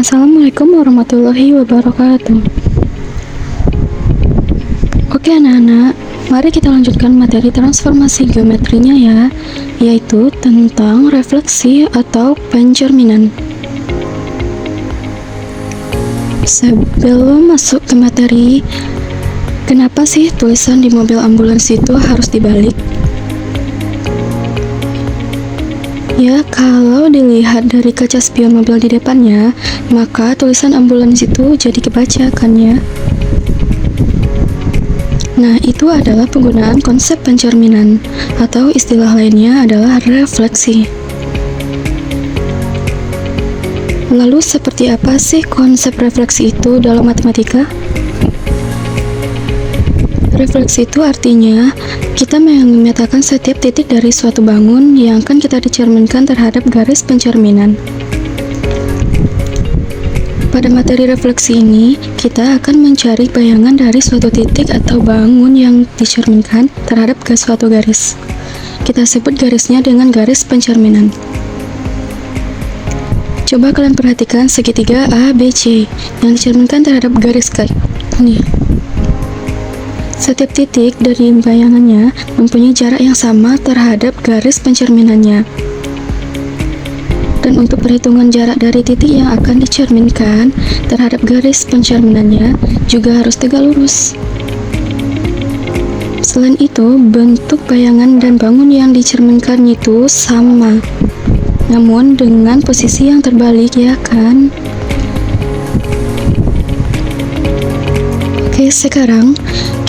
Assalamualaikum warahmatullahi wabarakatuh. Oke anak-anak, mari kita lanjutkan materi transformasi geometrinya ya, yaitu tentang refleksi atau pencerminan. Sebelum masuk ke materi, kenapa sih tulisan di mobil ambulans itu harus dibalik? Ya, kalau dilihat dari kaca spion mobil di depannya, maka tulisan ambulans itu jadi kebaca kan ya. Nah, itu adalah penggunaan konsep pencerminan, atau istilah lainnya adalah refleksi. Lalu seperti apa sih konsep refleksi itu dalam matematika? Refleksi itu artinya kita memetakan setiap titik dari suatu bangun yang akan kita dicerminkan terhadap garis pencerminan. Pada materi refleksi ini, kita akan mencari bayangan dari suatu titik atau bangun yang dicerminkan terhadap suatu garis. Kita sebut garisnya dengan garis pencerminan. Coba kalian perhatikan segitiga ABC yang dicerminkan terhadap garis ini. Setiap titik dari bayangannya mempunyai jarak yang sama terhadap garis pencerminannya. Dan untuk perhitungan jarak dari titik yang akan dicerminkan terhadap garis pencerminannya juga harus tegak lurus. Selain itu, bentuk bayangan dan bangun yang dicerminkan itu sama, namun dengan posisi yang terbalik, ya kan? Oke, sekarang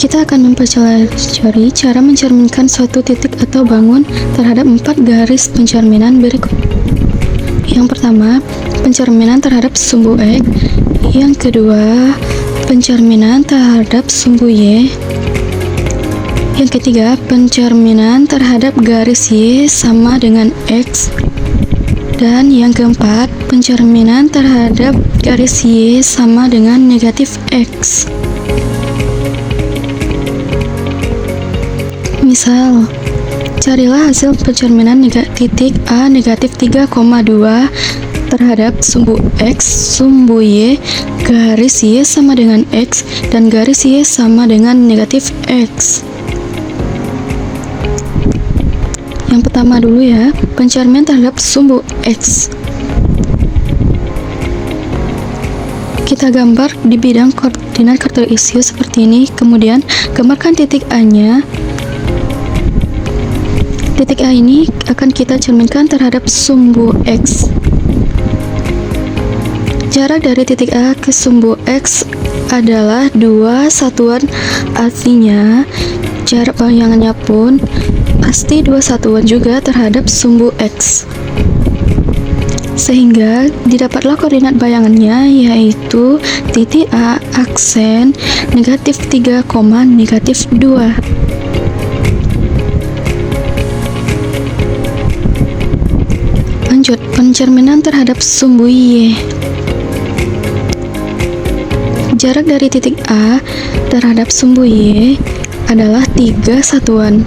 kita akan mempelajari cara mencerminkan suatu titik atau bangun terhadap 4 garis pencerminan berikut. Yang pertama, pencerminan terhadap sumbu X. Yang kedua, pencerminan terhadap sumbu Y. Yang ketiga, pencerminan terhadap garis Y sama dengan X. Dan yang keempat, pencerminan terhadap garis Y sama dengan negatif X. Misal, carilah hasil pencerminan titik A negatif 3,2 terhadap sumbu X, sumbu Y, garis Y sama dengan X, dan garis Y sama dengan negatif X. Yang pertama dulu ya, pencerminan terhadap sumbu X. Kita gambar di bidang koordinat kartesius seperti ini, kemudian gambarkan titik A-nya. Titik A ini akan kita cerminkan terhadap sumbu X. Jarak dari titik A ke sumbu X adalah 2 satuan, artinya jarak bayangannya pun pasti 2 satuan juga terhadap sumbu X. Sehingga didapatlah koordinat bayangannya, yaitu titik A aksen negatif 3, negatif 2. Lanjut, pencerminan terhadap sumbu Y. Jarak dari titik A terhadap sumbu Y adalah 3 satuan.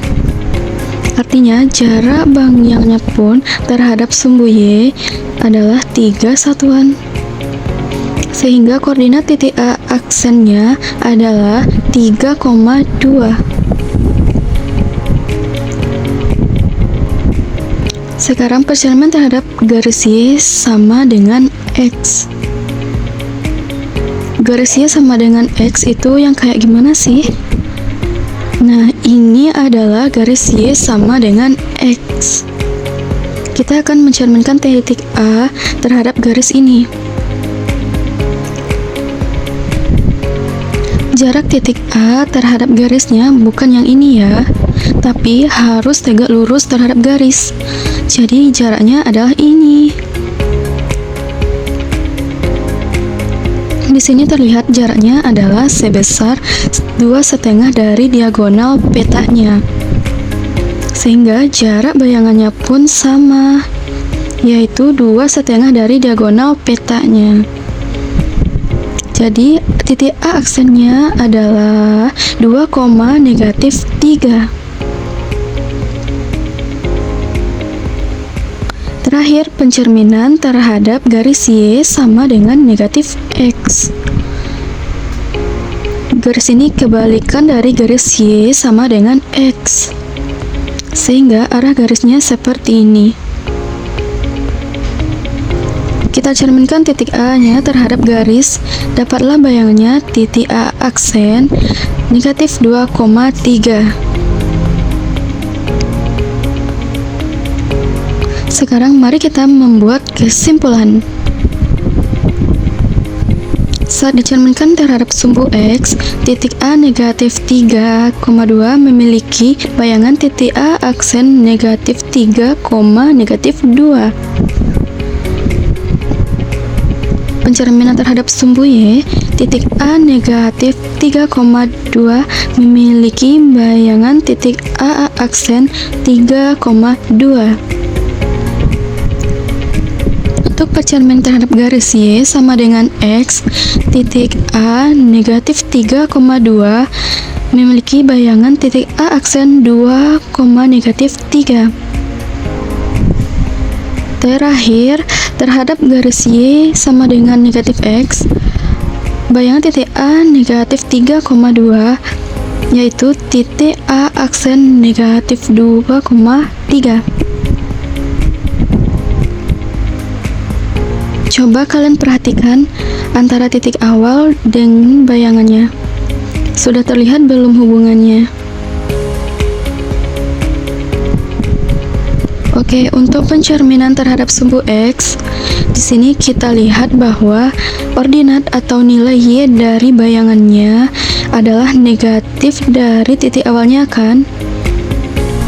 Artinya, jarak bayangannya pun terhadap sumbu Y adalah 3 satuan. Sehingga koordinat titik A aksennya adalah 3,2. Sekarang pencerminan terhadap garis Y sama dengan X. Garis Y sama dengan X itu yang kayak gimana sih? Nah, ini adalah garis Y sama dengan X. Kita akan mencerminkan titik A terhadap garis ini. Jarak titik A terhadap garisnya bukan yang ini ya, tapi harus tegak lurus terhadap garis. Jadi jaraknya adalah ini. Di sini terlihat jaraknya adalah sebesar 2,5 dari diagonal petanya. Sehingga jarak bayangannya pun sama, yaitu 2,5 dari diagonal petanya. Jadi titik A aksennya adalah 2, negatif 3. Terakhir, pencerminan terhadap garis Y sama dengan negatif X. Garis ini kebalikan dari garis Y sama dengan X, sehingga arah garisnya seperti ini. Kita cerminkan titik A-nya terhadap garis, dapatlah bayangannya titik A aksen negatif 2,3. Sekarang mari kita membuat kesimpulan. Saat dicerminkan terhadap sumbu X, titik A negatif 3,2 memiliki bayangan titik A aksen negatif 3, negatif 2. Pencerminan terhadap sumbu Y, titik A negatif 3,2 memiliki bayangan titik A aksen 3,2. Untuk pencerminan terhadap garis Y sama dengan X, titik A negatif 3,2 memiliki bayangan titik A aksen 2, negatif 3. Terakhir, terhadap garis Y sama dengan negatif X, bayangan titik A negatif 3,2 yaitu titik A aksen negatif 2,3. Coba kalian perhatikan antara titik awal dengan bayangannya. Sudah terlihat belum hubungannya? Oke, untuk pencerminan terhadap sumbu X, di sini kita lihat bahwa ordinat atau nilai Y dari bayangannya adalah negatif dari titik awalnya kan?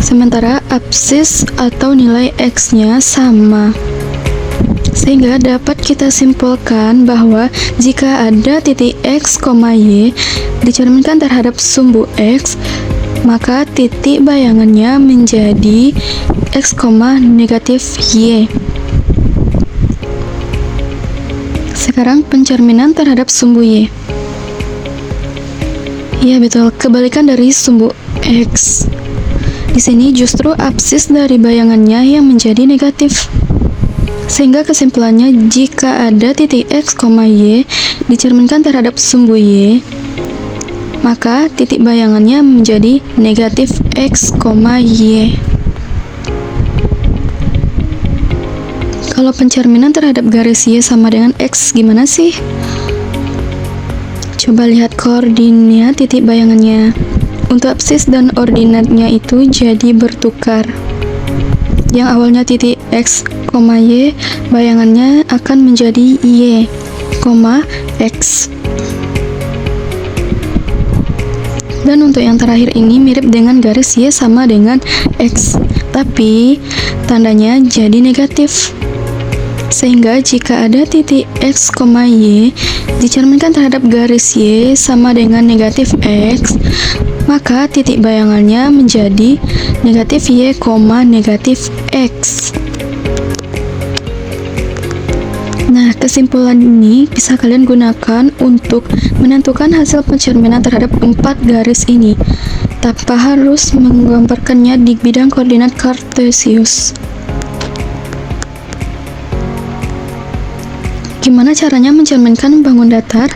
Sementara absis atau nilai X-nya sama. Sehingga dapat kita simpulkan bahwa jika ada titik X, Y dicerminkan terhadap sumbu X, maka titik bayangannya menjadi X, negatif Y. Sekarang pencerminan terhadap sumbu Y. Ya betul, kebalikan dari sumbu X. Di sini justru absis dari bayangannya yang menjadi negatif. Sehingga kesimpulannya, jika ada titik X, Y dicerminkan terhadap sumbu Y, maka titik bayangannya menjadi negatif X, Y. Kalau pencerminan terhadap garis Y sama dengan X gimana sih? Coba lihat koordinat titik bayangannya. Untuk absis dan ordinatnya itu jadi bertukar. Yang awalnya titik X, Y, bayangannya akan menjadi Y, X. Dan untuk yang terakhir ini mirip dengan garis Y sama dengan X, tapi tandanya jadi negatif. Sehingga jika ada titik X, Y dicerminkan terhadap garis Y sama dengan negatif X, maka titik bayangannya menjadi negatif Y, negatif X. Nah, kesimpulan ini bisa kalian gunakan untuk menentukan hasil pencerminan terhadap 4 garis ini, tanpa harus menggambarkannya di bidang koordinat kartesius. Gimana caranya mencerminkan bangun datar?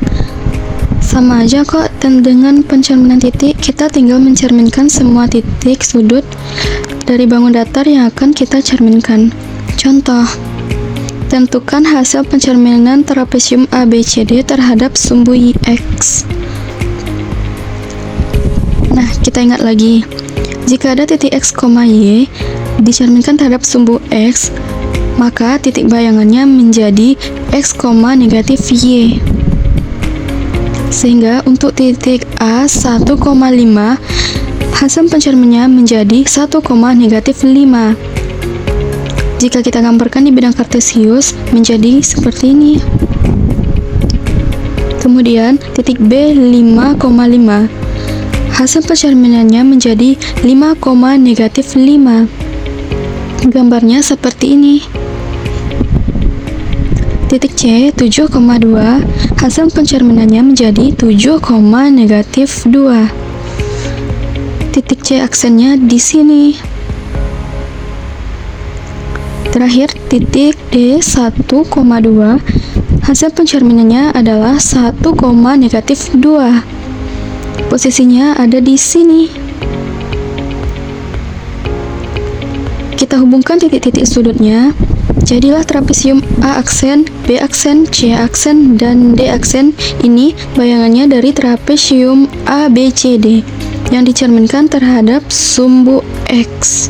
Sama aja kok, dan dengan pencerminan titik, kita tinggal mencerminkan semua titik sudut dari bangun datar yang akan kita cerminkan. Contoh, tentukan hasil pencerminan trapesium ABCD terhadap sumbu X. Nah, kita ingat lagi, jika ada titik X, Y dicerminkan terhadap sumbu X, maka titik bayangannya menjadi X, negatif Y. Sehingga untuk titik A 1,5 hasil pencerminannya menjadi 1, negatif 5. Jika kita gambarkan di bidang kartesius menjadi seperti ini. Kemudian titik B 5,5 hasil pencerminannya menjadi 5, negatif 5. Gambarnya seperti ini. Titik C 7,2 hasil pencerminannya menjadi 7, negatif 2. Titik C aksennya di sini. Terakhir, titik D1,2, hasil pencerminannya adalah 1, negatif 2. Posisinya ada di sini. Kita hubungkan titik-titik sudutnya, jadilah trapesium A aksen, B aksen, C aksen, dan D aksen. Ini bayangannya dari trapesium ABCD yang dicerminkan terhadap sumbu X.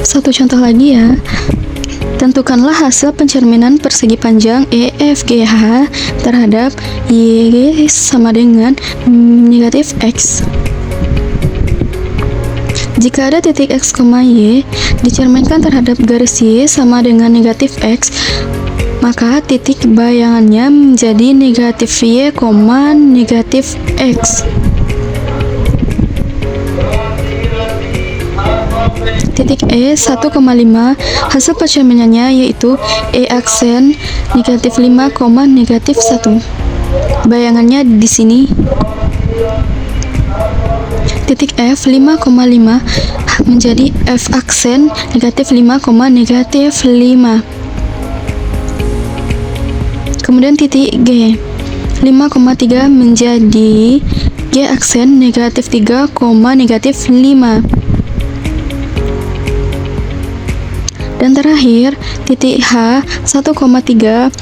Satu contoh lagi ya. Tentukanlah hasil pencerminan persegi panjang EFGH terhadap Y sama dengan negatif X. Jika ada titik X, Y dicerminkan terhadap garis Y sama dengan negatif X, maka titik bayangannya menjadi negatif Y, negatif X. Titik E 1,5, hasil pencerminannya yaitu E aksen negatif 5, negatif 1. Bayangannya di sini. Titik F 5,5 menjadi F aksen negatif 5, negatif 5. Kemudian titik G 5,3 menjadi G aksen negatif 3, negatif 5. Dan terakhir, titik H 1,3,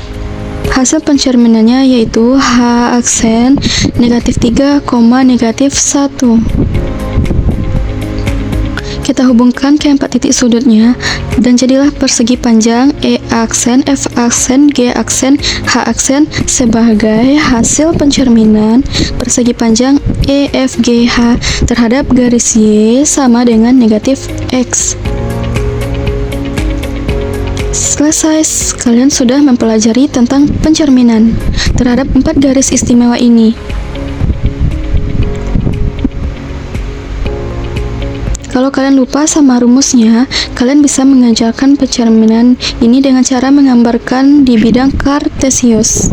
hasil pencerminannya yaitu H aksen negatif 3, negatif 1. Kita hubungkan keempat titik sudutnya dan jadilah persegi panjang E aksen, F aksen, G aksen, H aksen sebagai hasil pencerminan persegi panjang EFGH terhadap garis Y sama dengan negatif X. Selesai, kalian sudah mempelajari tentang pencerminan terhadap 4 garis istimewa ini. Kalau kalian lupa sama rumusnya, kalian bisa mengajarkan pencerminan ini dengan cara menggambarkan di bidang kartesius.